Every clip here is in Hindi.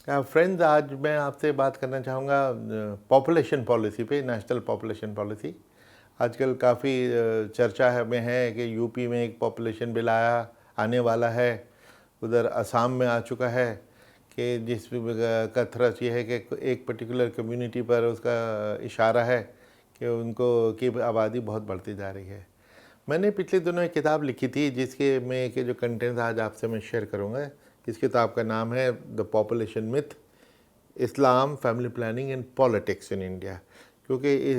फ्रेंड्स, आज मैं आपसे बात करना चाहूँगा पॉपुलेशन पॉलिसी पे, नेशनल पॉपुलेशन पॉलिसी। आजकल काफ़ी चर्चा है में है कि यूपी में एक पॉपुलेशन बिल आने वाला है, उधर असम में आ चुका है कि जिस का थ्रस्ट ये है कि एक पर्टिकुलर कम्युनिटी पर उसका इशारा है कि उनको की आबादी बहुत बढ़ती जा रही है। मैंने पिछले दिनों एक किताब लिखी थी जिसके में के जो कंटेंट्स आज आपसे मैं शेयर करूँगा। इस किताब का नाम है the population myth, Islam, family planning and politics in India. क्योंकि इस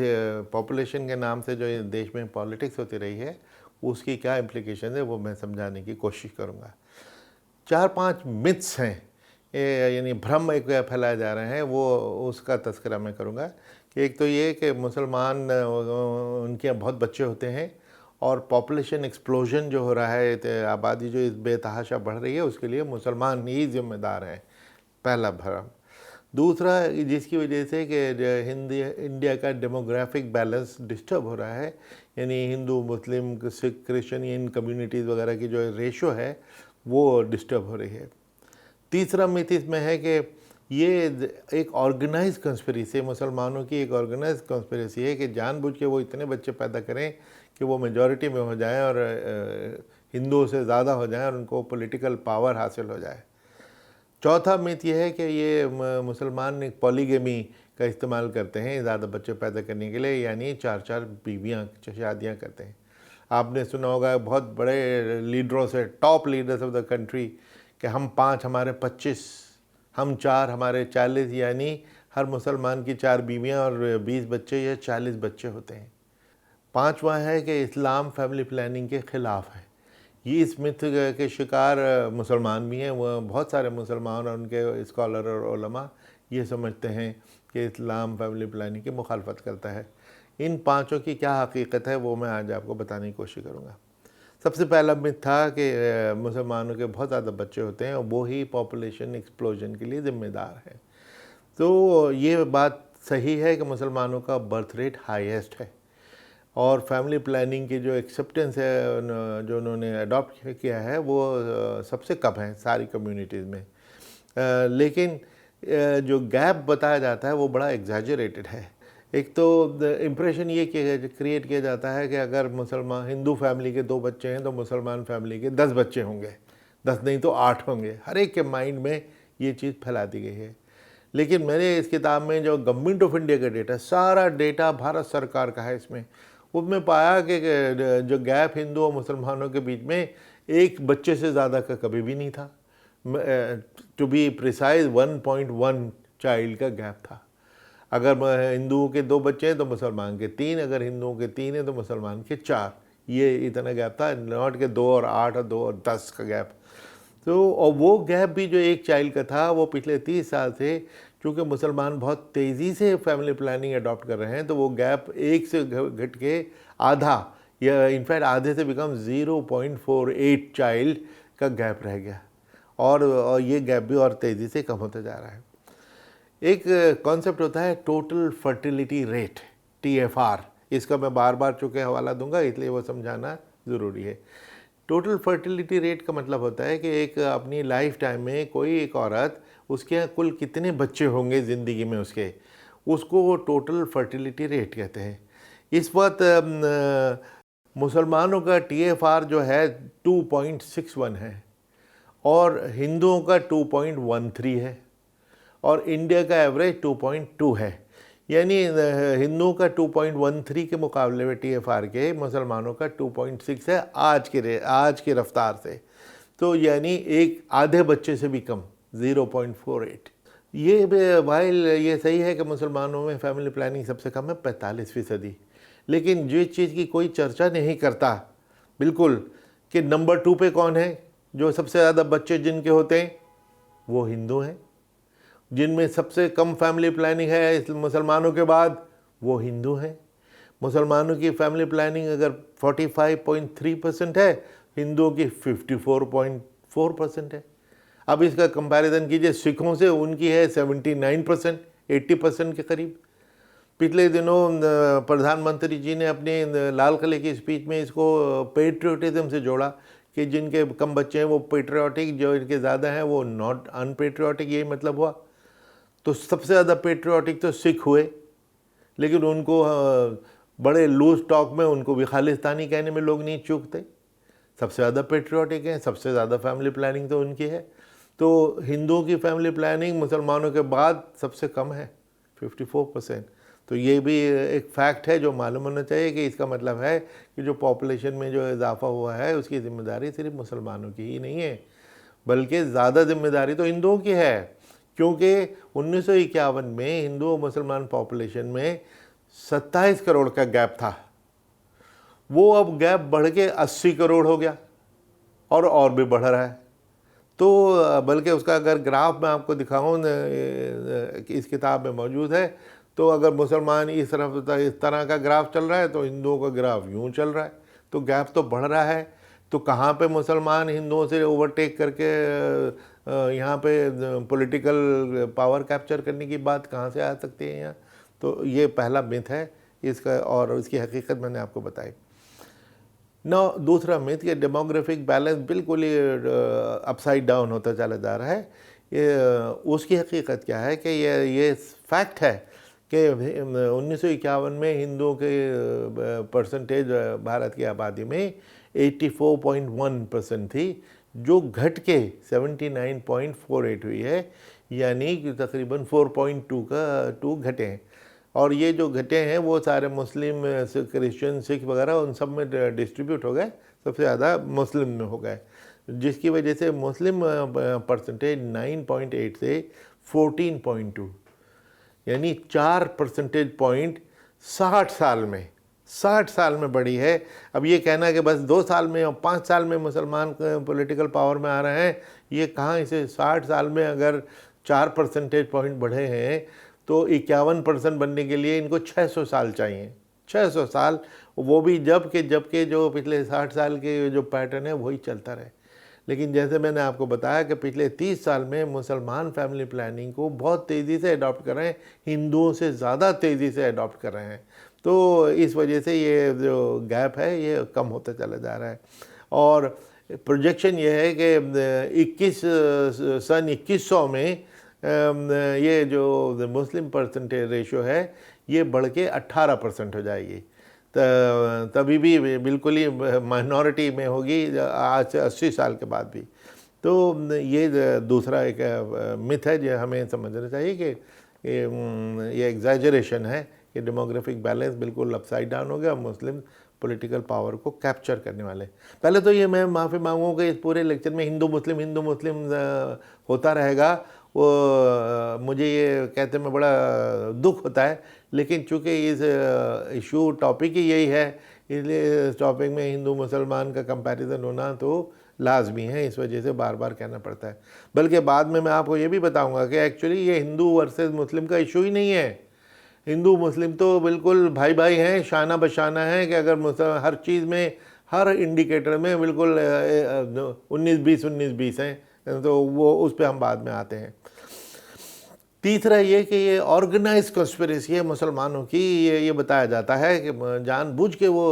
पॉपुलेशन के नाम से जो इस देश में पॉलिटिक्स होती रही है उसकी क्या इम्प्लीकेशन है वो मैं समझाने की कोशिश करूँगा। 4-5 मिथ्स हैं, यानी भ्रम एक फैलाए जा रहे हैं, वो उसका तस्करा मैं करूँगा। कि एक तो ये कि मुसलमान उनके बहुत बच्चे होते हैं और पॉपुलेशन एक्सप्लोजन जो हो रहा है, आबादी जो इस बेतहाशा बढ़ रही है उसके लिए मुसलमान ही जिम्मेदार हैं, पहला भ्रम। दूसरा, जिसकी वजह से कि इंडिया का डेमोग्राफिक बैलेंस डिस्टर्ब हो रहा है, यानी हिंदू, मुस्लिम, सिख, क्रिश्चियन, इन कम्युनिटीज़ वगैरह की जो रेशो है वो डिस्टर्ब हो रही है। तीसरा मिथ इसमें है कि ये एक ऑर्गेनाइज कंस्पिरेसी, मुसलमानों की एक ऑर्गेनाइज कंस्पिरेसी है कि जानबूझ के वो इतने बच्चे पैदा करें कि वो मेजॉरिटी में हो जाएं और हिंदुओं से ज़्यादा हो जाएं और उनको पॉलिटिकल पावर हासिल हो जाए। चौथा मिथ ये है कि ये मुसलमान एक पॉलीगमी का इस्तेमाल करते हैं ज़्यादा बच्चे पैदा करने के लिए, यानी 4-4 बीवियाँ शादियाँ करते हैं। आपने सुना होगा बहुत बड़े लीडरों से, top leaders of the country, कि हम 5 हमारे 25, हम 4 हमारे 40, यानी हर मुसलमान की 4 बीवियाँ और 20 बच्चे या 40 बच्चे होते हैं। पांचवा है कि इस्लाम फैमिली प्लानिंग के ख़िलाफ़ है। ये इस मिथ के शिकार मुसलमान भी हैं। वो बहुत सारे मुसलमान और उनके स्कॉलर और उलमा ये समझते हैं कि इस्लाम फैमिली प्लानिंग की मुखालफत करता है। इन पांचों की क्या हकीकत है वो मैं आज आपको बताने की कोशिश करूँगा। सबसे पहला मिथ था कि मुसलमानों के बहुत ज़्यादा बच्चे होते हैं और वो ही पॉपुलेशन एक्सप्लोजन के लिए ज़िम्मेदार है। तो ये बात सही है कि मुसलमानों का बर्थ रेट हाईएस्ट है और फैमिली प्लानिंग की जो एक्सेप्टेंस है, जो उन्होंने अडॉप्ट किया है, वो सबसे कम है सारी कम्युनिटीज़ में। लेकिन जो गैप बताया जाता है वो बड़ा एग्जैजरेटेड है। एक तो इम्प्रेशन ये क्रिएट किया जाता है कि अगर मुसलमान हिंदू फैमिली के 2 बच्चे हैं तो मुसलमान फैमिली के 10 बच्चे होंगे, 10 नहीं तो 8 होंगे। हर एक के माइंड में ये चीज़ फैला दी गई है। लेकिन मैंने इस किताब में जो गवर्नमेंट ऑफ इंडिया का डेटा, सारा डेटा भारत सरकार का है, इसमें उसमें पाया कि जो गैप हिंदू और मुसलमानों के बीच में एक बच्चे से ज़्यादा का कभी भी नहीं था। टू बी प्रिसाइज 1.1 चाइल्ड का गैप था। अगर हिंदुओं के 2 बच्चे हैं तो मुसलमान के 3, अगर हिंदुओं के 3 हैं तो मुसलमान के 4, ये इतना गैप था। नॉट के 2 और 8 और 2 और 10 का गैप। तो और वो गैप भी जो एक चाइल्ड का था वो पिछले 30 साल से, क्योंकि मुसलमान बहुत तेज़ी से फैमिली प्लानिंग अडॉप्ट कर रहे हैं, तो वो गैप 1 से घट के आधा, या इनफैक्ट आधे से बिकम 0.48 चाइल्ड का गैप रह गया। और ये गैप भी और तेज़ी से कम होता जा रहा है। एक कॉन्सेप्ट होता है टोटल फर्टिलिटी रेट, TFR। इसका मैं बार बार चूँकि हवाला दूंगा इसलिए वो समझाना ज़रूरी है। टोटल फर्टिलिटी रेट का मतलब होता है कि एक अपनी लाइफ टाइम में कोई एक औरत, उसके यहाँ कुल कितने बच्चे होंगे ज़िंदगी में उसके, उसको टोटल फर्टिलिटी रेट कहते हैं। इस वक्त मुसलमानों का TFR जो है 2.61 है और हिंदुओं का 2.13 है और इंडिया का एवरेज 2.2 है। यानी हिंदुओं का 2.13 के मुकाबले में TFR के मुसलमानों का 2.6 है आज की रफ्तार से। तो यानी एक आधे बच्चे से भी कम, 0.48। ये वाइल ये सही है कि मुसलमानों में फैमिली प्लानिंग सबसे कम है, 45%। लेकिन जिस चीज़ की कोई चर्चा नहीं करता बिल्कुल, कि नंबर 2 पे कौन है जो सबसे ज़्यादा बच्चे जिनके होते हैं, वो हिंदू हैं। जिनमें सबसे कम फैमिली प्लानिंग है इस मुसलमानों के बाद, वो हिंदू हैं। मुसलमानों की फैमिली प्लानिंग अगर 45.3% है, हिंदुओं की 54.4% है। अब इसका कंपैरिजन कीजिए सिखों से, उनकी है 79%, 80% के करीब। पिछले दिनों प्रधानमंत्री जी ने अपने लाल किले की स्पीच में इसको पेट्रियोटिज्म से जोड़ा कि जिनके कम बच्चे हैं वो पेट्रियाटिक, जो इनके ज़्यादा हैं वो नॉट अनपेट्रियाटिक, यही मतलब हुआ। तो सबसे ज़्यादा पेट्रियाटिक तो सिख हुए, लेकिन उनको बड़े लूज टॉक में उनको भी खालिस्तानी कहने में लोग नहीं चूकते। सबसे ज़्यादा पेट्रियाटिक हैं, सबसे ज़्यादा फैमिली प्लानिंग तो उनकी है। तो हिंदुओं की फैमिली प्लानिंग मुसलमानों के बाद सबसे कम है, 54%। तो ये भी एक फैक्ट है जो मालूम होना चाहिए कि इसका मतलब है कि जो पॉपुलेशन में जो इजाफा हुआ है उसकी ज़िम्मेदारी सिर्फ मुसलमानों की ही नहीं है, बल्कि ज़्यादा जिम्मेदारी तो हिंदुओं की है, क्योंकि 1951 में हिंदू और मुसलमान पॉपुलेशन में 27 करोड़ का गैप था। वो अब गैप बढ़ के 80 करोड़ हो गया और भी बढ़ रहा है। तो बल्कि उसका अगर ग्राफ मैं आपको दिखाऊं, इस किताब में मौजूद है, तो अगर मुसलमान इस तरह का ग्राफ चल रहा है तो हिंदुओं का ग्राफ यूं चल रहा है, तो गैप तो बढ़ रहा है। तो कहाँ पे मुसलमान हिंदुओं से ओवरटेक करके यहाँ पे पॉलिटिकल पावर कैप्चर करने की बात कहाँ से आ सकती है यहाँ? तो ये पहला मिथ है इसका, और इसकी हकीकत मैंने आपको बताई। ना दूसरा मिथ, कि डेमोग्राफिक बैलेंस बिल्कुल ही अपसाइड डाउन होता चला जा रहा है। उसकी हकीकत क्या है कि ये फैक्ट है कि 1951 में हिंदुओं के परसेंटेज भारत की आबादी में 84.1% थी, जो घट के 79.48 हुई है, यानी कि तकरीबन 4.2 घटे हैं। और ये जो घटे हैं वो सारे मुस्लिम, क्रिश्चियन, सिख वगैरह उन सब में डिस्ट्रीब्यूट हो गए, सबसे ज़्यादा मुस्लिम में हो गए, जिसकी वजह से मुस्लिम परसेंटेज 9.8 से 14.2, यानी 4 परसेंटेज पॉइंट 60 साल में बढ़ी है। अब ये कहना कि बस 2 साल में और 5 साल में मुसलमान पॉलिटिकल पावर में आ रहे हैं, ये कहाँ, इसे 60 साल में अगर 4 परसेंटेज पॉइंट बढ़े हैं तो 51% बनने के लिए इनको 600 साल चाहिए। 600 साल, वो भी जबकि जो पिछले 60 साल के जो पैटर्न है वही चलता रहे। लेकिन जैसे मैंने आपको बताया कि पिछले 30 साल में मुसलमान फैमिली प्लानिंग को बहुत तेज़ी से अडॉप्ट कर रहे हैं, हिंदुओं से ज़्यादा तेज़ी से अडॉप्ट कर रहे हैं। तो इस वजह से ये जो गैप है ये कम होता चला जा रहा है। और प्रोजेक्शन ये है कि सन 2100 में ये जो मुस्लिम परसेंटेज रेशो है ये बढ़ के 18% हो जाएगी। तभी भी बिल्कुल ही माइनॉरिटी में होगी आज से 80 साल के बाद भी। तो ये दूसरा एक मिथ है जो हमें समझना चाहिए कि ये एग्जैजरेशन है कि डेमोग्राफिक बैलेंस बिल्कुल अपसाइड डाउन हो गया, मुस्लिम पॉलिटिकल पावर को कैप्चर करने वाले। पहले तो ये मैं माफ़ी मांगूँ कि इस पूरे लेक्चर में हिंदू मुस्लिम होता रहेगा, वो मुझे ये कहते में बड़ा दुख होता है, लेकिन चूँकि इस इशू टॉपिक ही यही है, इसलिए इस टॉपिक में हिंदू मुसलमान का कंपैरिजन होना तो लाजमी है, इस वजह से बार बार कहना पड़ता है। बल्कि बाद में मैं आपको ये भी बताऊंगा कि एक्चुअली ये हिंदू वर्सेस मुस्लिम का इशू ही नहीं है। हिंदू मुस्लिम तो बिल्कुल भाई भाई हैं, शाना बशाना है कि अगर हर चीज़ में, हर इंडिकेटर में बिल्कुल 19-20 हैं, तो वो उस पर हम बाद में आते हैं। तीसरा ये कि ये ऑर्गेनाइज कॉन्स्पिरेसी है मुसलमानों की, ये बताया जाता है कि जानबूझ के वो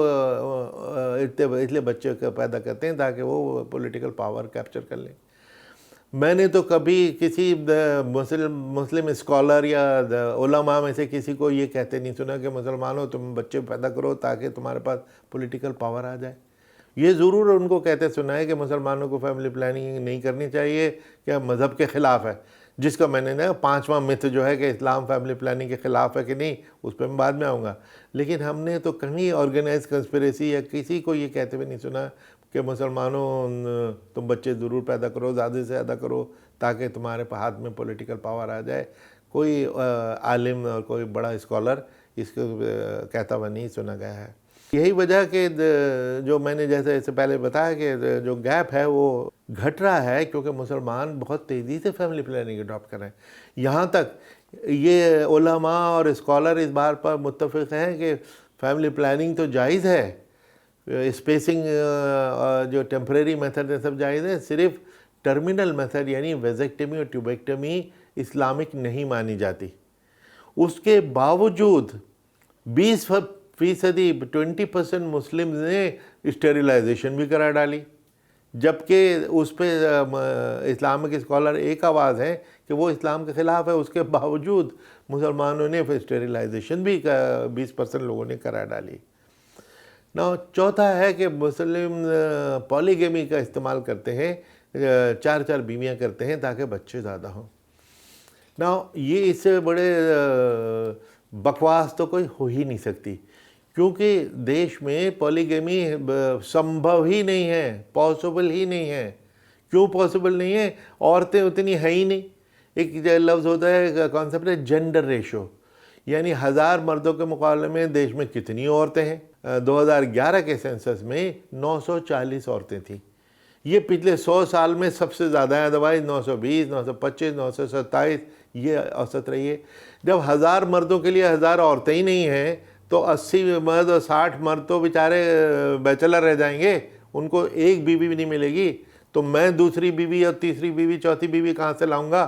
इसलिए बच्चे पैदा करते हैं ताकि वो पॉलिटिकल पावर कैप्चर कर लें। मैंने तो कभी किसी मुस्लिम स्कॉलर या उलमा में से किसी को ये कहते नहीं सुना कि मुसलमानों तुम बच्चे पैदा करो ताकि तुम्हारे पास पॉलिटिकल पावर आ जाए। ये ज़रूर उनको कहते सुना है कि मुसलमानों को फैमिली प्लानिंग नहीं करनी चाहिए, क्या मज़हब के ख़िलाफ़ है, जिसका मैंने ना 5वां मिथ जो है कि इस्लाम फैमिली प्लानिंग के ख़िलाफ़ है कि नहीं, उस पर मैं बाद में आऊँगा। लेकिन हमने तो कहीं ऑर्गेनाइज कंस्पिरेसी या किसी को ये कहते हुए नहीं सुना कि मुसलमानों तुम बच्चे ज़रूर पैदा करो, ज़्यादा से ज़्यादा करो ताकि तुम्हारे हाथ में पॉलिटिकल पावर आ जाए। कोई आलिम और कोई बड़ा स्कॉलर इसको कहता हुआ नहीं सुना गया है। यही वजह कि जो मैंने जैसे इससे पहले बताया कि जो गैप है वो घट रहा है क्योंकि मुसलमान बहुत तेज़ी से फैमिली प्लानिंग अडॉप्ट कर रहे हैं। यहाँ तक ये उलमा और स्कॉलर इस बार पर मुत्तफ़िक़ हैं कि फैमिली प्लानिंग तो जायज़ है, स्पेसिंग जो टेम्परेरी मेथड है सब जायज़ है, सिर्फ टर्मिनल मेथड यानी वेजेक्टमी और ट्यूबेक्टमी इस्लामिक नहीं मानी जाती। उसके बावजूद 20% मुस्लिम ने स्टेरिलाइजेशन भी करा डाली, जबकि उस पर इस्लामिक स्कॉलर एक आवाज़ है कि वो इस्लाम के ख़िलाफ़ है, उसके बावजूद मुसलमानों ने फिर स्टेरिलाइजेशन भी 20% लोगों ने करा डाली। ना चौथा है कि मुस्लिम पॉलीगेमी का इस्तेमाल करते हैं, 4-4 बीवियाँ करते हैं ताकि बच्चे ज़्यादा हों। ना ये इससे बड़े बकवास तो कोई हो ही नहीं सकती, क्योंकि देश में पॉलीगेमी संभव ही नहीं है, पॉसिबल ही नहीं है। क्यों पॉसिबल नहीं है? औरतें उतनी है ही नहीं। एक लफ्ज़ होता है, कॉन्सेप्ट है जेंडर रेशो, यानी 1000 मर्दों के मुकाबले में देश में कितनी औरतें हैं? 2011 के सेंसस में 940 औरतें थी। ये पिछले 100 साल में सबसे ज़्यादा है, अदरवाइज 920, 925, 927 ये औसत रही है। जब 1000 मर्दों के लिए 1000 औरतें ही नहीं हैं, तो 80 मर्द और 60 मर्द तो बेचारे बैचलर रह जाएंगे, उनको एक बीवी भी नहीं मिलेगी। तो मैं दूसरी बीवी और तीसरी बीवी, चौथी बीवी कहाँ से लाऊंगा?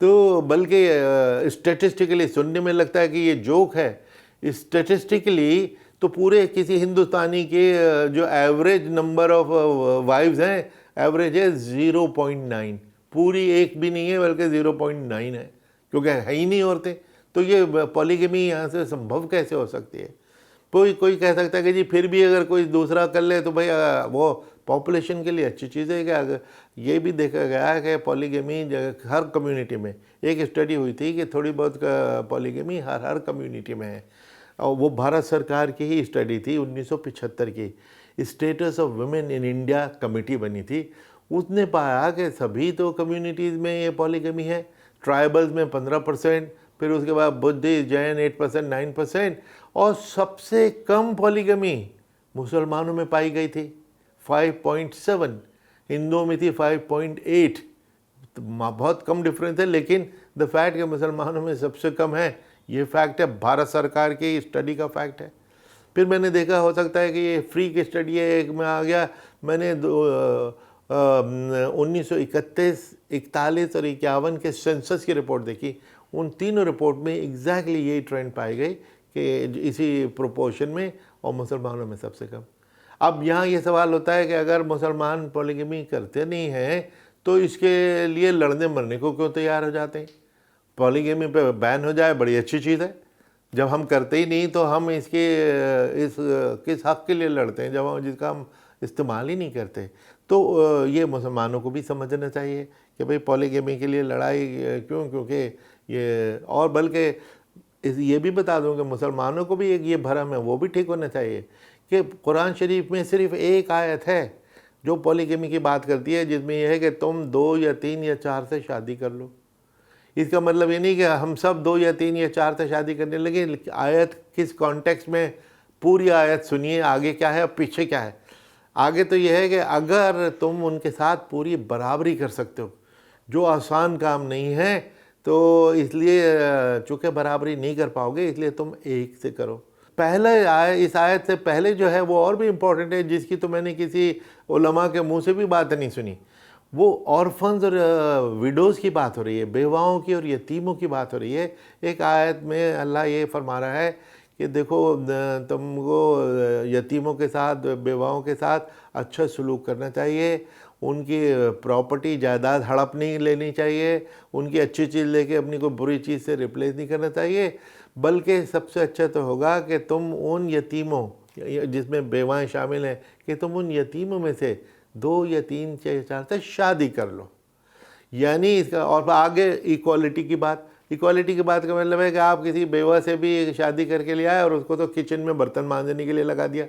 तो बल्कि स्टेटिस्टिकली सुनने में लगता है कि ये जोक है, स्टेटिस्टिकली तो पूरे किसी हिंदुस्तानी के जो एवरेज नंबर ऑफ वाइफ्स हैं, एवरेज है 0.9, पूरी एक भी नहीं है बल्कि 0.9 है, क्योंकि है ही नहीं औरतें। तो ये पॉलीगेमी यहाँ से संभव कैसे हो सकती है? कोई कह सकता है कि जी फिर भी अगर कोई दूसरा कर ले तो भाई वो पॉपुलेशन के लिए अच्छी चीज़ है। क्या अगर ये भी देखा गया है कि पॉलीगेमी हर कम्युनिटी में, एक स्टडी हुई थी कि थोड़ी बहुत पॉलीगेमी हर कम्युनिटी में है, और वो भारत सरकार की ही स्टडी थी 1975 की। Status of women in India committee बनी थी, उसने पाया कि सभी तो कम्युनिटीज़ में ये पॉलीगेमी है। ट्राइबल्स में 15%, फिर उसके बाद बुद्धिस्ट, जैन 8%, 9%, और सबसे कम पॉलीगेमी मुसलमानों में पाई गई थी 5.7, हिंदुओं में थी 5.8। तो बहुत कम डिफरेंस है, लेकिन द फैक्ट कि मुसलमानों में सबसे कम है, ये फैक्ट है, भारत सरकार की स्टडी का फैक्ट है। फिर मैंने देखा, हो सकता है कि ये फ्री की स्टडी है, एक में आ गया, मैंने 1931, 41 और 51 के सेंसस की रिपोर्ट देखी। उन तीनों रिपोर्ट में एग्जैक्टली यही ट्रेंड पाई गई कि इसी प्रोपोर्शन में, और मुसलमानों में सबसे कम। अब यहाँ ये सवाल होता है कि अगर मुसलमान पॉलीगेमी करते नहीं हैं तो इसके लिए लड़ने मरने को क्यों तैयार हो जाते हैं? पॉलीगेमी पे बैन हो जाए, बड़ी अच्छी चीज़ है। जब हम करते ही नहीं तो हम किस हक़ के लिए लड़ते हैं जब जिसका हम इस्तेमाल ही नहीं करते? तो ये मुसलमानों को भी समझना चाहिए कि भाई पॉलीगेमी के लिए लड़ाई क्यों? क्योंकि ये, और बल्कि ये भी बता दूं कि मुसलमानों को भी एक ये भरम है, वो भी ठीक होना चाहिए कि कुरान शरीफ में सिर्फ एक आयत है जो पॉलीगेमी की बात करती है, जिसमें यह है कि तुम 2 या 3 या 4 से शादी कर लो। इसका मतलब ये नहीं कि हम सब 2 या 3 या 4 से शादी करने लगे। आयत किस कॉन्टेक्स्ट में, पूरी आयत सुनिए, आगे क्या है और पीछे क्या है। आगे तो यह है कि अगर तुम उनके साथ पूरी बराबरी कर सकते हो, जो आसान काम नहीं है, तो इसलिए चूँकि बराबरी नहीं कर पाओगे, इसलिए तुम एक से करो। पहले इस आयत से पहले जो है वो और भी इम्पोर्टेंट है, जिसकी तो मैंने किसी उलमा के मुंह से भी बात नहीं सुनी। वो ऑर्फन्स और विडोज़ की बात हो रही है, बेवाओं की और यतीमों की बात हो रही है। एक आयत में अल्लाह ये फरमा रहा है कि देखो तुमको यतीमों के साथ, बेवाओं के साथ अच्छा सलूक करना चाहिए, उनकी प्रॉपर्टी जायदाद हड़प नहीं लेनी चाहिए, उनकी अच्छी चीज़ लेके अपनी कोई बुरी चीज़ से रिप्लेस नहीं करना चाहिए, बल्कि सबसे अच्छा तो होगा कि तुम उन यतीमों, जिसमें बेवाएँ शामिल हैं, कि तुम उन यतीमों में से 2 या 3 या 4 से शादी कर लो। यानी इसका, और आगे इक्वालिटी की बात का मतलब है कि आप किसी बेवा से भी शादी करके ले आए और उसको तो किचन में बर्तन मांजने के लिए लगा दिया,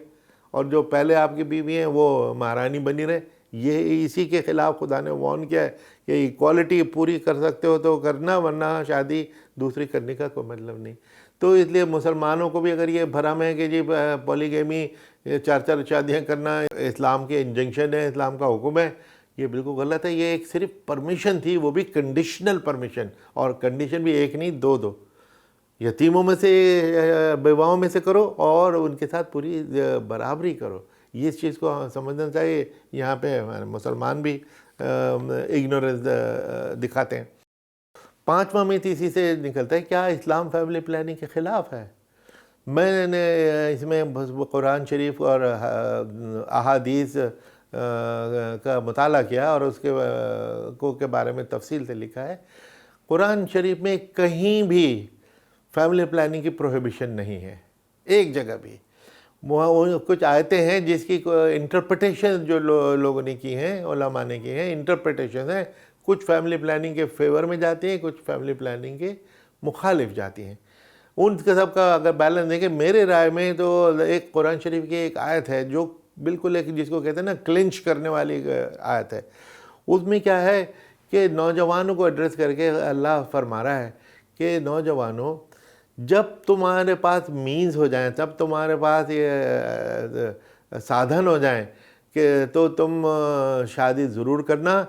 और जो पहले आपकी बीवी हैं वो महारानी बनी रहे। ये इसी के ख़िलाफ़ खुदा ने वार्न किया है कि इक्वालिटी पूरी कर सकते हो तो करना, वरना शादी दूसरी करने का कोई मतलब नहीं। तो इसलिए मुसलमानों को भी अगर ये भरम है कि जी पॉलीगेमी 4-4 शादियाँ करना इस्लाम के इंजंक्शन है, इस्लाम का हुक्म है, ये बिल्कुल गलत है। ये एक सिर्फ परमिशन थी, वो भी कंडीशनल परमिशन, और कंडीशन भी एक नहीं 2-2। यतीमों में से, बेवाओं में से करो और उनके साथ पूरी बराबरी करो। ये इस चीज़ को समझना चाहिए। यहाँ पे हमारे मुसलमान भी इग्नोरेंस दिखाते हैं। 5वां मिथ इसी से निकलता है, क्या इस्लाम फैमिली प्लानिंग के ख़िलाफ़ है? मैंने इसमें कुरान शरीफ और अहादीस का मुताला किया और उसके के बारे में तफसील से लिखा है। कुरान शरीफ में कहीं भी फैमिली प्लानिंग की प्रोहिबिशन नहीं है, एक जगह भी। वो कुछ आयतें हैं जिसकी इंटरप्रिटेशन जो लोगों ने की हैं, उलमा ने की हैं, इंटरप्रिटेशन है, कुछ फैमिली प्लानिंग के फेवर में जाती हैं, कुछ फैमिली प्लानिंग के मुखालिफ जाती हैं। उनके सब का अगर बैलेंस देखें, मेरे राय में तो एक कुरान शरीफ की एक आयत है जो बिल्कुल एक, जिसको कहते हैं ना, क्लिंच करने वाली आयत है। उसमें क्या है कि नौजवानों को एड्रेस करके अल्लाह फरमा रहा है कि नौजवानों, जब तुम्हारे पास मीन्स हो जाएं, तब तुम्हारे पास ये साधन हो जाएं कि तो तुम शादी ज़रूर करना,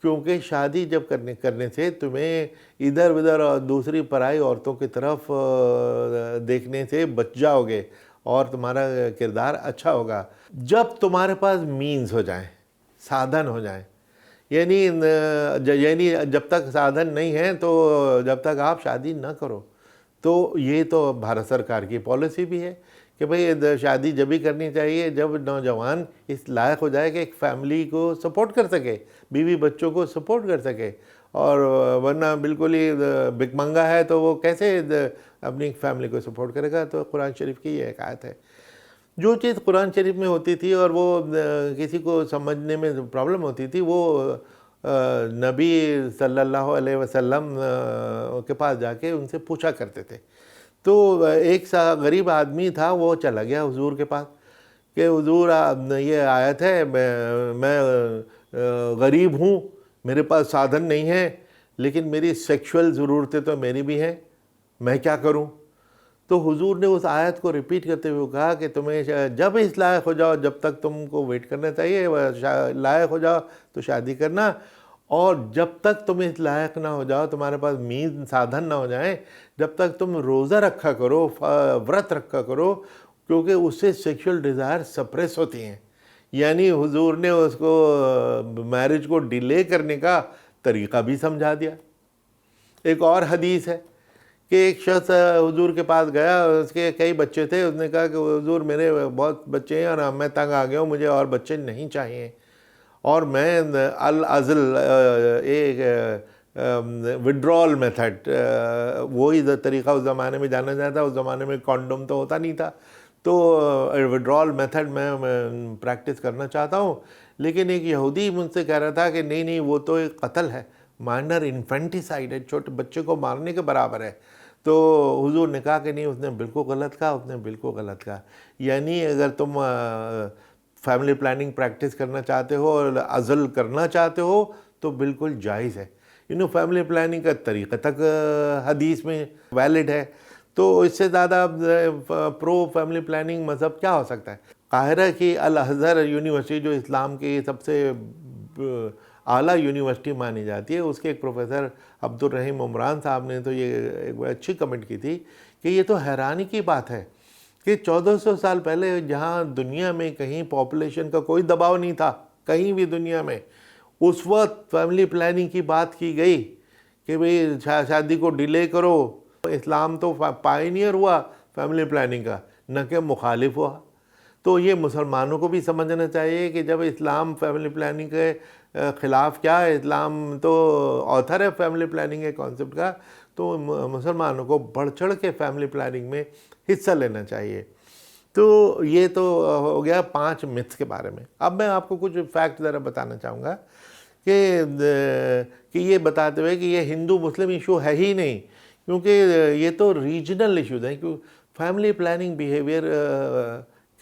क्योंकि शादी जब करने से तुम्हें इधर उधर और दूसरी पराई औरतों की तरफ देखने से बच जाओगे और तुम्हारा किरदार अच्छा होगा। जब तुम्हारे पास मीन्स हो जाएं, साधन हो जाएं, यानी जब तक साधन नहीं है तो जब तक आप शादी ना करो। तो ये तो भारत सरकार की पॉलिसी भी है कि भाई शादी जब भी करनी चाहिए जब नौजवान इस लायक हो जाए कि एक फैमिली को सपोर्ट कर सके, बीवी बच्चों को सपोर्ट कर सके। और वरना बिल्कुल ही भिखमंगा है तो वो कैसे अपनी फैमिली को सपोर्ट करेगा। तो कुरान शरीफ की ये एक आयत है। जो चीज़ कुरान शरीफ में होती थी और वो किसी को समझने में प्रॉब्लम होती थी, वो नबी सल्लल्लाहु अलैहि वसल्लम के पास जाके उनसे पूछा करते थे। तो एक सा गरीब आदमी था, वो चला गया हुजूर के पास कि हुजूर ये आयत है, मैं गरीब हूँ, मेरे पास साधन नहीं है, लेकिन मेरी सेक्सुअल ज़रूरतें तो मेरी भी हैं, मैं क्या करूँ। तो हुजूर ने उस आयत को रिपीट करते हुए कहा कि तुम्हें जब इस लायक हो जाओ, जब तक तुमको वेट करना चाहिए, लायक हो जाओ तो शादी करना, और जब तक तुम इस लायक ना हो जाओ, तुम्हारे पास मीन साधन ना हो जाए, जब तक तुम रोज़ा रखा करो, व्रत रखा करो, क्योंकि उससे सेक्सुअल डिज़ायर सप्रेस होती हैं। यानी हुजूर ने उसको मैरिज को डिले करने का तरीक़ा भी समझा दिया। एक और हदीस है कि एक शख्स हुजूर के पास गया, उसके कई बच्चे थे, उसने कहा कि हुजूर मेरे बहुत बच्चे हैं और मैं तंग आ गया हूँ, मुझे और बच्चे नहीं चाहिए, और मैं अल अज़ल एक विड्रॉल मेथड, वही तरीक़ा उस ज़माने में जाना जाता। उस ज़माने में कॉन्डोम तो होता नहीं था, तो विड्रॉल मेथड मैं प्रैक्टिस करना चाहता हूँ। लेकिन एक यहूदी मुझसे कह रहा था कि नहीं नहीं, वो तो एक कत्ल है, माइनर इन्फेंटिसाइड है, छोटे बच्चे को मारने के बराबर है। तो हुजूर ने कहा कि नहीं, उसने बिल्कुल गलत कहा, उसने बिल्कुल गलत कहा। यानी अगर तुम फैमिली प्लानिंग प्रैक्टिस करना चाहते हो और अज़ल करना चाहते हो तो बिल्कुल जायज़ है। फैमिली प्लानिंग का तरीक़ा तक हदीस में वैलिड है, तो इससे ज़्यादा प्रो फैमिली प्लानिंग मज़हब क्या हो सकता है। काहिरा की अल अज़हर यूनिवर्सिटी, जो इस्लाम की सबसे आला यूनिवर्सिटी मानी जाती है, उसके एक प्रोफेसर अब्दुल रहीम उमरान साहब ने तो ये एक अच्छी कमेंट की थी कि ये तो हैरानी की बात है कि 1400 साल पहले जहाँ दुनिया में कहीं पॉपुलेशन का कोई दबाव नहीं था, कहीं भी दुनिया में, उस वक्त फैमिली प्लानिंग की बात की गई कि भाई शादी को डिले करो। इस्लाम तो पायनियर हुआ फैमिली प्लानिंग का, न कि मुखालिफ हुआ। तो ये मुसलमानों को भी समझना चाहिए कि जब इस्लाम फैमिली प्लानिंग के ख़िलाफ़, क्या है, इस्लाम तो ऑथर है फैमिली प्लानिंग के कॉन्सेप्ट का, तो मुसलमानों को बढ़ चढ़ के फैमिली प्लानिंग में हिस्सा लेना चाहिए। तो ये तो हो गया 5 मिथ्स के बारे में। अब मैं आपको कुछ फैक्ट ज़रा बताना चाहूँगा कि ये बताते हुए कि ये हिंदू मुस्लिम इशू है ही नहीं, क्योंकि ये तो रीजनल इशूज़ हैं। क्योंकि फैमिली प्लानिंग बिहेवियर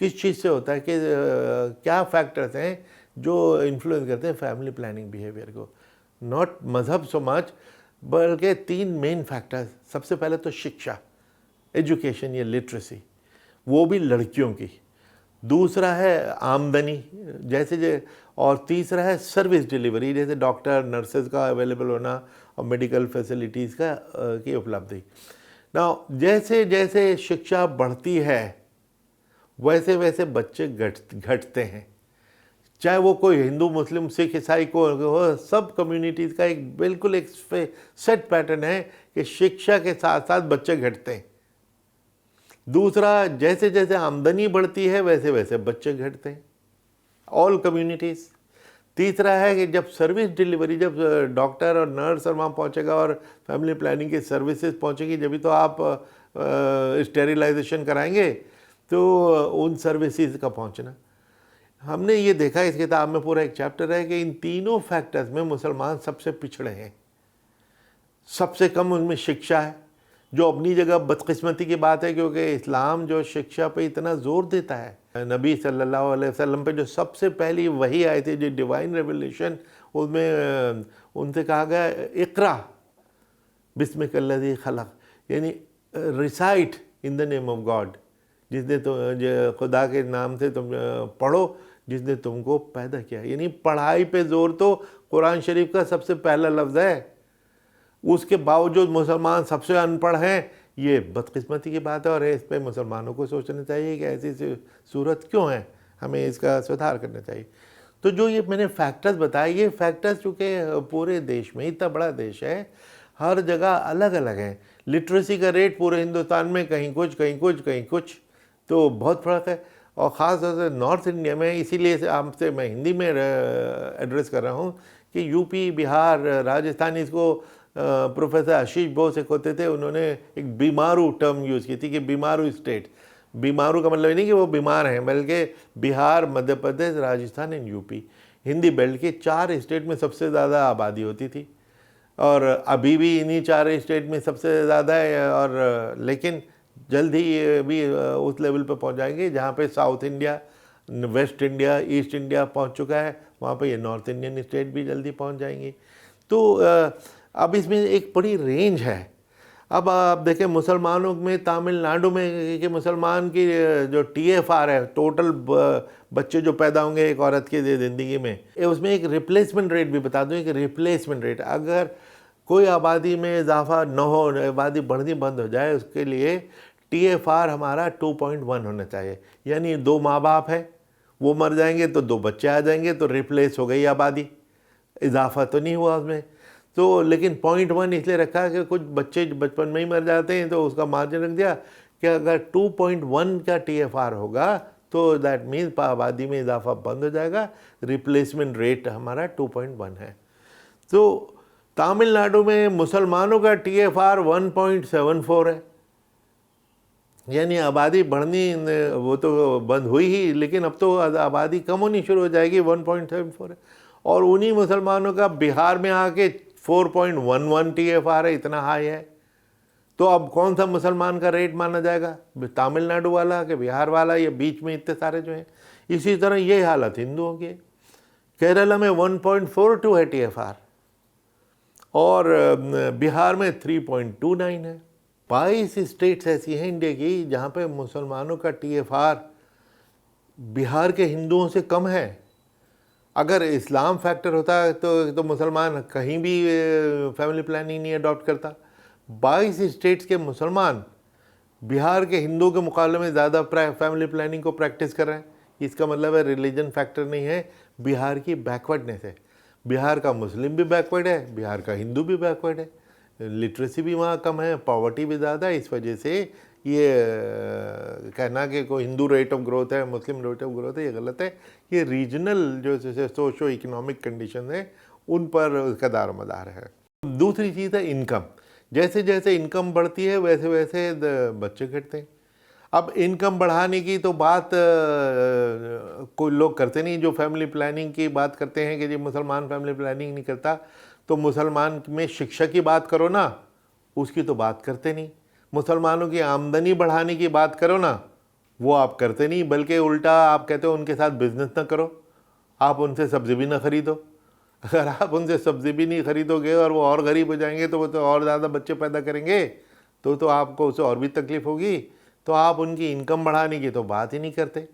किस चीज़ से होता है कि क्या फैक्टर्स हैं जो इन्फ्लुएंस करते हैं फैमिली प्लानिंग बिहेवियर को। नॉट मज़हब सो मच, बल्कि 3 मेन फैक्टर्स। सबसे पहले तो शिक्षा, एजुकेशन या लिटरेसी, वो भी लड़कियों की। दूसरा है आमदनी, और तीसरा है सर्विस डिलीवरी, जैसे डॉक्टर नर्सेज का अवेलेबल होना और मेडिकल फैसिलिटीज़ का की उपलब्धि। ना जैसे जैसे शिक्षा बढ़ती है वैसे वैसे बच्चे घटते हैं, चाहे वो कोई हिंदू मुस्लिम सिख ईसाई को हो, सब कम्युनिटीज़ का एक बिल्कुल एक सेट पैटर्न है कि शिक्षा के साथ साथ बच्चे घटते हैं। दूसरा, जैसे जैसे आमदनी बढ़ती है वैसे वैसे बच्चे घटते हैं। All communities. तीसरा है कि जब सर्विस डिलीवरी, जब डॉक्टर और नर्स और वहाँ पहुँचेगा और फैमिली प्लानिंग की सर्विसेज पहुँचेगी, जब भी तो आप स्टेरिलाइजेशन कराएंगे। तो उन सर्विसेज का पहुँचना, हमने ये देखा इस किताब में पूरा एक चैप्टर है कि इन तीनों फैक्टर्स में मुसलमान सबसे पिछड़े हैं। सबसे कम उनमें शिक्षा है, जो अपनी जगह बदकिस्मती की बात है, क्योंकि इस्लाम जो शिक्षा पे इतना ज़ोर देता है, नबी सल्लल्लाहु अलैहि वसल्लम पे जो सबसे पहली वही आई थी, जो डिवाइन रेवलेशन, उसमें उनसे कहा गया इक़रा बिस्मिकल्लज़ी खलक़, यानी recite in the name of God, जिसने तो खुदा के नाम से तुम पढ़ो जिसने तुमको पैदा किया। यानी पढ़ाई पे ज़ोर तो कुरान शरीफ का सबसे पहला लफ्ज़ है। उसके बावजूद मुसलमान सबसे अनपढ़ हैं, ये बदकिस्मती की बात है। और इस पर मुसलमानों को सोचना चाहिए कि ऐसी सूरत क्यों है, हमें इसका सुधार करना चाहिए। तो जो ये मैंने फैक्टर्स बताए, ये फैक्टर्स चूँकि पूरे देश में, इतना बड़ा देश है, हर जगह अलग अलग हैं। लिटरेसी का रेट पूरे हिंदुस्तान में कहीं कुछ कहीं कुछ कहीं कुछ, तो बहुत फ़र्क है। और ख़ास तौर से नॉर्थ इंडिया में, इसीलिए आपसे मैं हिंदी में एड्रेस कर रहा हूँ कि यूपी, बिहार, राजस्थान, इसको प्रोफेसर आशीष बोस एक होते थे, उन्होंने एक बीमारू टर्म यूज़ की थी कि बीमारू स्टेट। बीमारू का मतलब नहीं कि वो बीमार हैं, बल्कि Bihar, Madhya Pradesh, Rajasthan and UP, Hindi belt के 4 स्टेट में सबसे ज़्यादा आबादी होती थी। और अभी भी इन्हीं 4 स्टेट में सबसे ज़्यादा है। और लेकिन जल्द ही ये भी उस लेवल पर पहुंच जाएंगे जहाँ पे south India, waste India, east India पहुंच चुका है, वहाँ पे ये नॉर्थ इंडियन स्टेट भी जल्दी पहुंच जाएंगी। तो अब इसमें एक बड़ी रेंज है। अब आप देखें मुसलमानों में, तमिलनाडु में कि मुसलमान की जो TFR है, टोटल बच्चे जो पैदा होंगे एक औरत की ज़िंदगी में, उसमें एक रिप्लेसमेंट रेट भी बता दूँ। एक रिप्लेसमेंट रेट, अगर कोई आबादी में इजाफा न हो, आबादी बढ़नी बंद हो जाए, उसके लिए TFR हमारा 2.1 होना चाहिए। यानी 2 माँ बाप हैं, वो मर जाएंगे तो 2 बच्चे आ जाएंगे, तो रिप्लेस हो गई आबादी, इजाफा तो नहीं हुआ उसमें। तो लेकिन 0.1 इसलिए रखा कि कुछ बच्चे बचपन में ही मर जाते हैं, तो उसका मार्जिन रख दिया कि अगर 2.1 का TFR होगा तो दैट मीन्स आबादी में इजाफा बंद हो जाएगा। रिप्लेसमेंट रेट हमारा 2.1 है। तो तमिलनाडु में मुसलमानों का TFR 1.74 है, यानी आबादी बढ़नी वो तो बंद हुई ही, लेकिन अब तो आबादी कम होनी शुरू हो जाएगी। 1.74 है। और उन्हीं मुसलमानों का बिहार में आके 4.11 TFR है, इतना हाई है। तो अब कौन सा मुसलमान का रेट माना जाएगा, तमिलनाडु वाला कि बिहार वाला, या बीच में इतने सारे जो हैं। इसी तरह ये हालत हिंदुओं की। केरला में 1.42 है TFR, और बिहार में 3.29 है। 22 स्टेट्स ऐसी हैं इंडिया की जहाँ पे मुसलमानों का TFR बिहार के हिंदुओं से कम है। अगर इस्लाम फैक्टर होता तो मुसलमान कहीं भी फैमिली प्लानिंग नहीं अडॉप्ट करता। 22 स्टेट्स के मुसलमान बिहार के हिंदुओं के मुकाबले में ज़्यादा फैमिली प्लानिंग को प्रैक्टिस कर रहे हैं। इसका मतलब है रिलीजन फैक्टर नहीं है, बिहार की बैकवर्डनेस है। बिहार का मुस्लिम भी बैकवर्ड है, बिहार का हिंदू भी बैकवर्ड है, लिटरेसी भी वहाँ कम है, पॉवर्टी भी ज़्यादा है। इस वजह से ये कहना कि कोई हिंदू रेट ऑफ ग्रोथ है, मुस्लिम रेट ऑफ ग्रोथ है, ये गलत है। ये रीजनल जो सोशो इकोनॉमिक कंडीशन है उन पर उसका दारोमदार है। दूसरी चीज़ है इनकम। जैसे जैसे इनकम बढ़ती है वैसे वैसे बच्चे घटते हैं। अब इनकम बढ़ाने की तो बात कोई लोग करते नहीं। जो फैमिली प्लानिंग की बात करते हैं कि जी मुसलमान फैमिली प्लानिंग नहीं करता, तो मुसलमान में शिक्षा की बात करो ना, उसकी तो बात करते नहीं। मुसलमानों की आमदनी बढ़ाने की बात करो ना, वो आप करते नहीं, बल्कि उल्टा आप कहते हो उनके साथ बिजनेस ना करो, आप उनसे सब्ज़ी भी ना खरीदो। अगर आप उनसे सब्ज़ी भी नहीं खरीदोगे और वो और गरीब हो जाएंगे तो वो तो और ज़्यादा बच्चे पैदा करेंगे, तो आपको उससे और भी तकलीफ़ होगी। तो आप उनकी इनकम बढ़ाने की तो बात ही नहीं करते।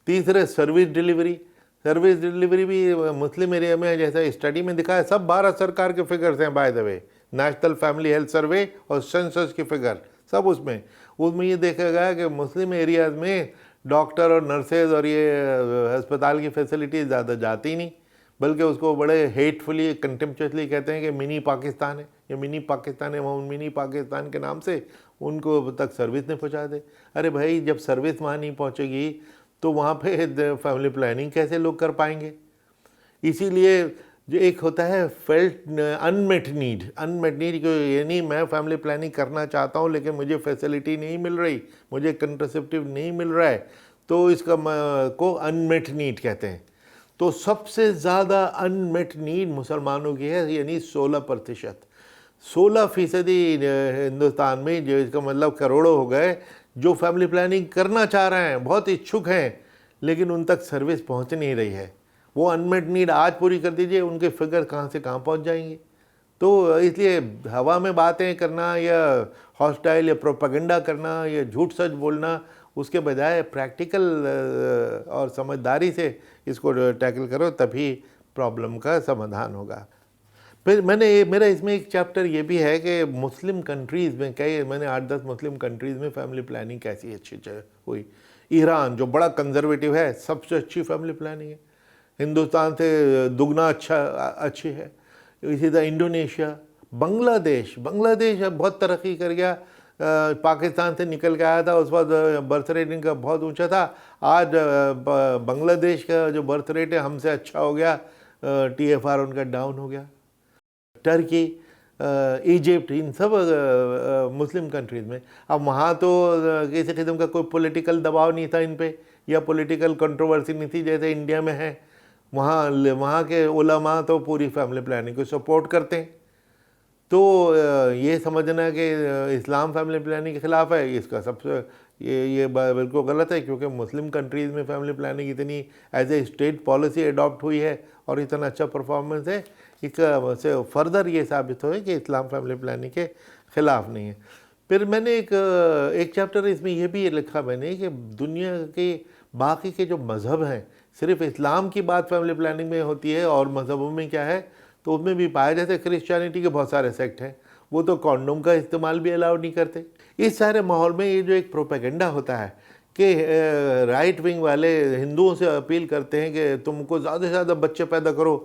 तीसरे सर्विस डिलीवरी। सर्विस डिलीवरी भी मुस्लिम एरिया में जैसा स्टडी में दिखा है, सब भारत सरकार के फिगर्स हैं by the way, national family health survey और सेंसस की फिगर सब उसमें ये देखा गया कि मुस्लिम एरियाज़ में डॉक्टर और नर्सेज और ये अस्पताल की फैसिलिटीज़ ज़्यादा जाती ही नहीं, बल्कि उसको बड़े हेटफुली कंटेम्पचुअसली कहते हैं कि मिनी पाकिस्तान है, ये मिनी पाकिस्तान है। वहाँ मिनी पाकिस्तान के नाम से उनको तक सर्विस नहीं पहुँचा दे। अरे भाई, जब सर्विस वहाँ नहीं पहुँचेगी तो वहाँ पे फैमिली प्लानिंग कैसे लोग कर पाएंगे? इसीलिए जो एक होता है फेल्ट अनमेट नीड को, यानी मैं फैमिली प्लानिंग करना चाहता हूँ लेकिन मुझे फैसिलिटी नहीं मिल रही, मुझे कंट्रासेप्टिव नहीं मिल रहा है, तो इसका को अनमेट नीड कहते हैं। तो सबसे ज़्यादा अनमेट नीड मुसलमानों की है, यानी 16%। 16% हिंदुस्तान में, जो इसका मतलब करोड़ों हो गए, जो फैमिली प्लानिंग करना चाह रहे हैं, बहुत इच्छुक हैं, लेकिन उन तक सर्विस पहुंच नहीं रही है। वो अनमेट नीड आज पूरी कर दीजिए, उनके फिगर कहाँ से कहाँ पहुंच जाएंगे। तो इसलिए हवा में बातें करना या हॉस्टाइल या प्रोपेगेंडा करना या झूठ सच बोलना, उसके बजाय प्रैक्टिकल और समझदारी से इसको टैकल करो, तभी प्रॉब्लम का समाधान होगा। फिर मेरा इसमें एक चैप्टर ये भी है कि मुस्लिम कंट्रीज़ में मैंने 8-10 मुस्लिम कंट्रीज़ में फैमिली प्लानिंग कैसी अच्छी हुई। ईरान जो बड़ा कंजर्वेटिव है, सबसे अच्छी फैमिली प्लानिंग है, हिंदुस्तान से दुगना अच्छी है। इसी तरह इंडोनेशिया, बांग्लादेश अब बहुत तरक्की कर गया, पाकिस्तान से निकल के आया था, उस वक्त बर्थ रेट इनका बहुत ऊंचा था। आज बांग्लादेश का जो बर्थ रेट है हमसे अच्छा हो गया, TFR उनका डाउन हो गया। टर्की, इजिप्ट, इन सब मुस्लिम कंट्रीज़ में अब वहाँ तो किसी किस्म का कोई पॉलिटिकल दबाव नहीं था इन पे, या पॉलिटिकल कंट्रोवर्सी नहीं थी जैसे इंडिया में है। वहाँ के उलमा तो पूरी फैमिली प्लानिंग को सपोर्ट करते हैं। तो ये समझना कि इस्लाम फैमिली प्लानिंग के ख़िलाफ़ है, इसका सबसे ये बिल्कुल गलत है, क्योंकि मुस्लिम कंट्रीज़ में फैमिली प्लानिंग इतनी as a state policy adopt हुई है और इतना अच्छा परफॉर्मेंस है, इससे फर्दर ये साबित हो कि इस्लाम फैमिली प्लानिंग के ख़िलाफ़ नहीं है। फिर मैंने एक चैप्टर इसमें ये भी लिखा मैंने कि दुनिया के बाकी के जो मज़हब हैं, सिर्फ इस्लाम की बात फैमिली प्लानिंग में होती है, और मज़हबों में क्या है तो उसमें भी पाया, जैसे क्रिश्चियनिटी के बहुत सारे सेक्ट हैं, वो तो कॉन्डोम का इस्तेमाल भी अलाउ नहीं करते। इस सारे माहौल में ये जो एक प्रोपेगेंडा होता है कि राइट विंग वाले हिंदुओं से अपील करते हैं कि तुमको ज़्यादा से ज़्यादा बच्चे पैदा करो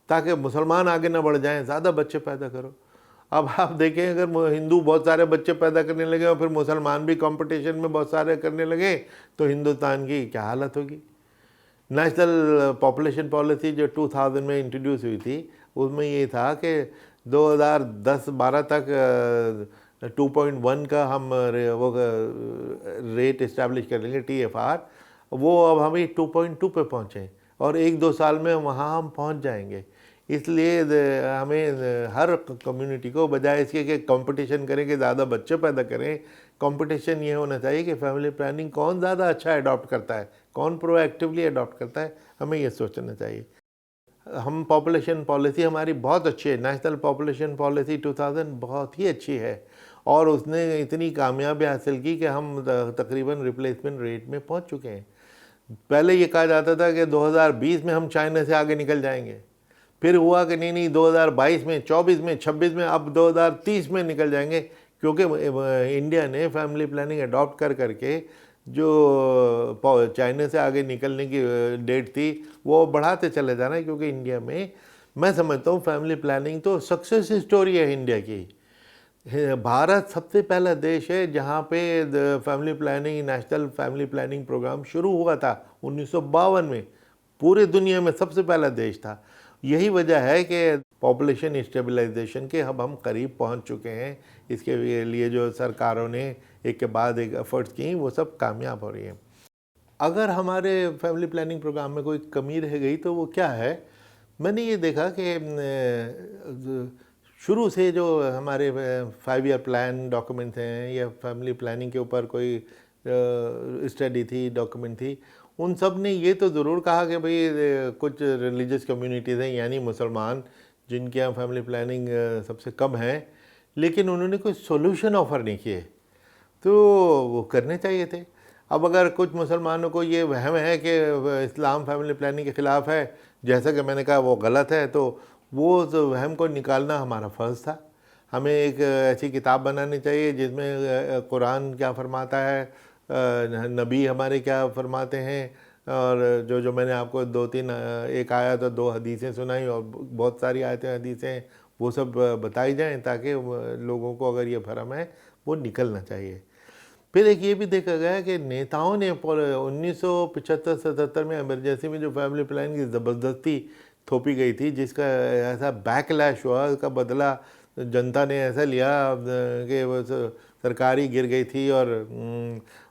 ताकि मुसलमान आगे ना बढ़ जाएं, ज़्यादा बच्चे पैदा करो। अब आप देखें, अगर हिंदू बहुत सारे बच्चे पैदा करने लगे और फिर मुसलमान भी कंपटीशन में बहुत सारे करने लगे, तो हिंदुस्तान की क्या हालत होगी। नेशनल पॉपुलेशन पॉलिसी जो 2000 में इंट्रोड्यूस हुई थी, उसमें ये था कि 2010-12 तक 2.1 का हम वो रेट इस्टेब्लिश कर लेंगे, TFR। वो अब हम 2.2 पे पहुँचे और 1-2 साल में वहाँ हम पहुँच जाएंगे। इसलिए हमें हर कम्युनिटी को, बजाय इसके कि कंपटीशन करें कि ज़्यादा बच्चे पैदा करें, कंपटीशन ये होना चाहिए कि फैमिली प्लानिंग कौन ज़्यादा अच्छा अडॉप्ट करता है, कौन प्रोएक्टिवली अडॉप्ट करता है, हमें ये सोचना चाहिए। हम पॉपुलेशन पॉलिसी हमारी बहुत अच्छी है, नेशनल पॉपुलेशन पॉलिसी 2000 बहुत ही अच्छी है, और उसने इतनी कामयाबी हासिल की कि हम तकरीबन रिप्लेसमेंट रेट में पहुंच चुके हैं। पहले ये कहा जाता था कि 2020 में हम चाइना से आगे निकल जाएंगे, फिर हुआ कि नहीं 2022 में, 24 में, 26 में, अब 2030 में निकल जाएंगे, क्योंकि इंडिया ने फैमिली प्लानिंग अडॉप्ट कर करके जो चाइना से आगे निकलने की डेट थी वो बढ़ाते चले जाना है। क्योंकि इंडिया में मैं समझता हूँ फैमिली प्लानिंग तो सक्सेस स्टोरी है इंडिया की। भारत सबसे पहला देश है जहाँ पे family planning, national family planning programme शुरू हुआ था 1952 में, पूरे दुनिया में सबसे पहला देश था। यही वजह है कि पॉपुलेशन स्टेबलाइजेशन के अब हम करीब पहुंच चुके हैं। इसके लिए जो सरकारों ने एक के बाद एक एफर्ट्स की, वो सब कामयाब हो रही हैं। अगर हमारे फैमिली प्लानिंग प्रोग्राम में कोई कमी रह गई तो वो क्या है, मैंने ये देखा कि शुरू से जो हमारे 5 ईयर प्लान डॉक्यूमेंट्स हैं या फैमिली प्लानिंग के ऊपर कोई स्टडी थी, डॉक्यूमेंट थी, उन सब ने ये तो ज़रूर कहा कि भाई कुछ रिलीजियस कम्युनिटीज़ हैं, यानी मुसलमान, जिनके यहाँ फैमिली प्लानिंग सबसे कम है, लेकिन उन्होंने कोई सोल्यूशन ऑफ़र नहीं किए, तो वो करने चाहिए थे। अब अगर कुछ मुसलमानों को ये वहम है कि इस्लाम फैमिली प्लानिंग के ख़िलाफ़ है, जैसा कि मैंने कहा वो गलत है, तो वो वहम को निकालना हमारा फ़र्ज़ था। हमें एक ऐसी किताब बनानी चाहिए जिसमें कुरान क्या फरमाता है, नबी हमारे क्या फरमाते हैं, और जो मैंने आपको 2-3 एक आयत और 2 हदीसें सुनाई, और बहुत सारी आयतें हदीसें वो सब बताई जाएं, ताकि लोगों को अगर ये भरम है वो निकलना चाहिए। फिर एक ये भी देखा गया कि नेताओं ने 1975-77 में इमरजेंसी में जो फैमिली प्लानिंग की ज़बरदस्ती थोपी गई थी, जिसका ऐसा बैकलैश हुआ, उसका बदला जनता ने ऐसा लिया कि वो सरकार ही गिर गई थी और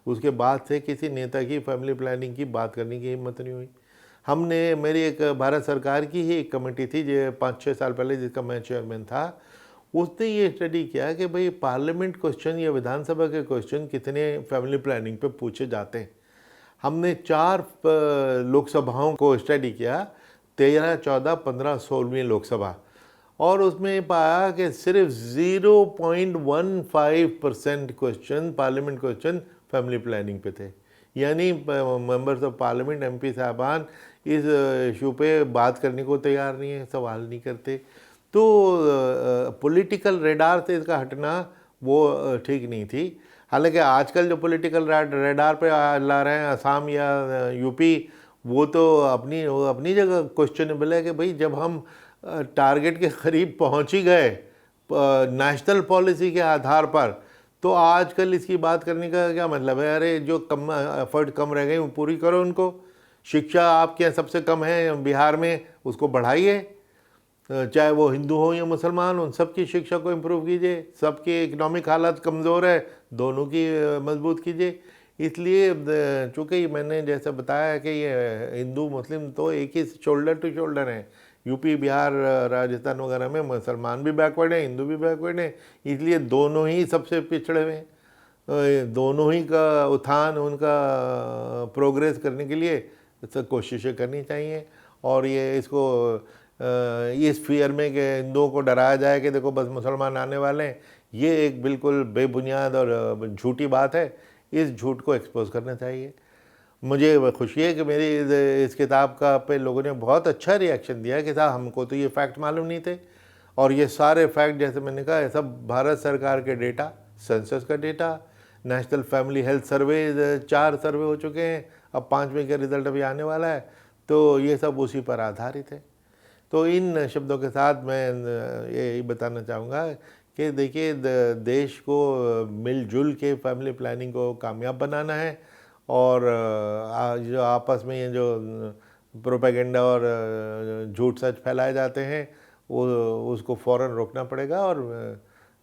उसके बाद से किसी नेता की फैमिली प्लानिंग की बात करने की हिम्मत नहीं हुई। हमने, मेरी एक भारत सरकार की ही एक कमेटी थी जो 5-6 साल पहले, जिसका मैं चेयरमैन था, उसने ये स्टडी किया कि भाई पार्लियामेंट क्वेश्चन या विधानसभा के क्वेश्चन कितने फैमिली प्लानिंग पे पूछे जाते हैं। हमने 4 लोकसभाओं को स्टडी किया, 13, 14, 15, 16वीं लोकसभा, और उसमें पाया कि सिर्फ 0.15% question, parliament question, family planning पे थे। यानी मेंबर्स ऑफ पार्लियामेंट, एमपी साहबान इस इशू पे बात करने को तैयार नहीं है, सवाल नहीं करते। तो पॉलिटिकल रेडार से इसका हटना वो ठीक नहीं थी। हालांकि आजकल जो पॉलिटिकल रेडार पे ला रहे हैं असम या यूपी, वो तो अपनी जगह क्वेश्चनेबल है कि भाई जब हम टारगेट के करीब पहुंच ही गए नेशनल पॉलिसी के आधार पर, तो आजकल इसकी बात करने का क्या मतलब है? अरे जो कम एफर्ट कम रह गए वो पूरी करो उनको। शिक्षा आपके यहाँ सबसे कम है बिहार में, उसको बढ़ाइए, चाहे वो हिंदू हो या मुसलमान, उन सबकी शिक्षा को इम्प्रूव कीजिए। सबकी इकोनॉमिक हालत कमज़ोर है, दोनों की मजबूत कीजिए। इसलिए चूँकि मैंने जैसा बताया कि ये हिंदू मुस्लिम तो एक ही शोल्डर टू शोल्डर हैं। यूपी, बिहार, राजस्थान वगैरह में मुसलमान भी बैकवर्ड हैं, हिंदू भी बैकवर्ड हैं, इसलिए दोनों ही सबसे पिछड़े हुए हैं। दोनों ही का उत्थान, उनका प्रोग्रेस करने के लिए कोशिशें करनी चाहिए। और ये इसको इस फियर में कि हिंदुओं को डराया जाए कि देखो बस मुसलमान आने वाले हैं, ये एक बिल्कुल बेबुनियाद और झूठी बात है। इस झूठ को एक्सपोज करना चाहिए। मुझे खुशी है कि मेरी इस किताब का पे लोगों ने बहुत अच्छा रिएक्शन दिया कि साहब हमको तो ये फैक्ट मालूम नहीं थे, और ये सारे फैक्ट जैसे मैंने कहा ये सब भारत सरकार के डेटा, सेंसस का data, national family health survey, 4 सर्वे हो चुके हैं, अब 5वें का रिजल्ट अभी आने वाला है, तो ये सब उसी पर आधारित है। तो इन शब्दों के साथ मैं यही बताना चाहूँगा कि देखिए देश को मिलजुल के फैमिली प्लानिंग को कामयाब बनाना है, और जो आपस में ये जो प्रोपेगेंडा और झूठ सच फैलाए जाते हैं वो उसको फ़ौरन रोकना पड़ेगा, और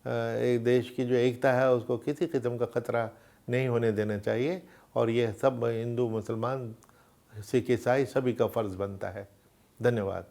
एक देश की जो एकता है उसको किसी किस्म का ख़तरा नहीं होने देना चाहिए। और ये सब हिंदू, मुसलमान, सिख, ईसाई सभी का फ़र्ज़ बनता है। धन्यवाद।